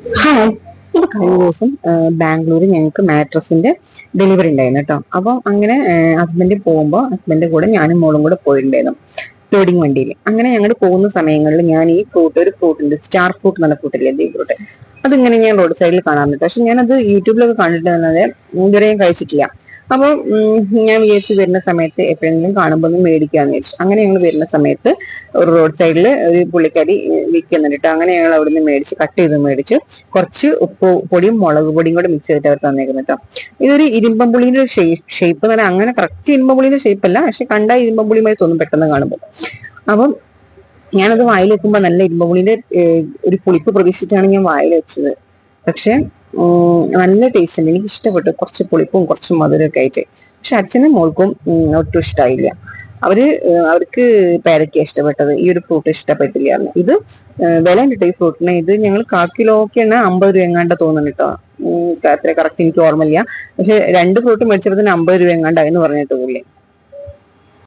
Hi, ഇത് കഴിഞ്ഞ ദിവസം ബാംഗ്ലൂർ ഞങ്ങൾക്ക് മാട്രസിന്റെ ഡെലിവറി ഉണ്ടായിരുന്നു കേട്ടോ. അപ്പം അങ്ങനെ ഹസ്ബൻഡ് പോകുമ്പോൾ ഹസ്ബൻഡിന്റെ കൂടെ ഞാനും മോളും കൂടെ പോയിട്ടുണ്ടായിരുന്നു ലോഡിങ് വണ്ടിയിൽ. അങ്ങനെ ഞങ്ങൾ പോകുന്ന സമയങ്ങളിൽ ഞാൻ ഈ ഫ്രൂട്ട്, ഒരു ഫ്രൂട്ട് ഉണ്ട്, സ്റ്റാർ ഫ്രൂട്ട് എന്നുള്ള ഫ്രൂട്ടില്ലേ, ഈ ഫ്രൂട്ട്, അതിങ്ങനെ ഞാൻ റോഡ് സൈഡിൽ കാണാറുണ്ട്. പക്ഷെ ഞാനത് യൂട്യൂബിലൊക്കെ കണ്ടിട്ടുള്ളത് ഇതുവരെ ഞാൻ കഴിച്ചിട്ടില്ല. അപ്പൊ ഞാൻ വിചാരിച്ചു വരുന്ന സമയത്ത് എപ്പോഴെങ്കിലും കാണുമ്പോൾ ഒന്ന് മേടിക്കാന്ന് വിചാരിച്ചു. അങ്ങനെ ഞങ്ങൾ വരുന്ന സമയത്ത് ഒരു റോഡ് സൈഡിൽ ഒരു പുള്ളിക്കാരി വിൽക്കുന്നുണ്ട് കേട്ടോ. അങ്ങനെ ഞങ്ങൾ അവിടുന്ന് മേടിച്ച്, കട്ട് ചെയ്ത് മേടിച്ച്, കുറച്ച് ഉപ്പ് പൊടിയും മുളക് പൊടിയും കൂടെ മിക്സ് ചെയ്തിട്ട് അവർ തന്നേക്കുന്നു കേട്ടോ. ഇതൊരു ഇരുമ്പമ്പുളിന്റെ ഷേപ്പ് എന്ന് പറഞ്ഞാൽ അങ്ങനെ കറക്റ്റ് ഇരുമ്പമ്പുളിന്റെ ഷേപ്പ് അല്ല, പക്ഷെ കണ്ട ഇരുമ്പമ്പുളിയുമായി തോന്നും പെട്ടെന്ന് കാണുമ്പോൾ. അപ്പം ഞാനത് വായിൽ വെക്കുമ്പോൾ നല്ല ഇരുമ്പമ്പുളിന്റെ ഒരു പുളിപ്പ് പ്രതീക്ഷിച്ചിട്ടാണ് ഞാൻ വായിൽ വെച്ചത്. പക്ഷെ നല്ല ടേസ്റ്റ് ഉണ്ട്, എനിക്ക് ഇഷ്ടപ്പെട്ടു. കുറച്ച് പുളിപ്പും കുറച്ച് മധുരമൊക്കെ ആയിട്ട്. പക്ഷെ അച്ഛനും മോൾക്കും ഒട്ടും ഇഷ്ടമായില്ല. അവർക്ക് പേരയ്ക്ക ഇഷ്ടപ്പെട്ടത്, ഈ ഒരു ഫ്രൂട്ട് ഇഷ്ടപ്പെട്ടില്ല. ഇത് വില ഉണ്ട് ഈ ഫ്രൂട്ടിന്. ഇത് ഞങ്ങൾ 1/4 കിലോക്കാണ് 50 രൂപ എങ്ങാണ്ട് തോന്നുന്നു കേട്ടോ. അത്ര കറക്റ്റ് എനിക്ക് ഓർമ്മയില്ല. പക്ഷെ 2 ഫ്രൂട്ട് മേടിച്ചപ്പോൾ 50 രൂപ എങ്ങാണ്ടായെന്ന് പറഞ്ഞിട്ട് പുള്ളി.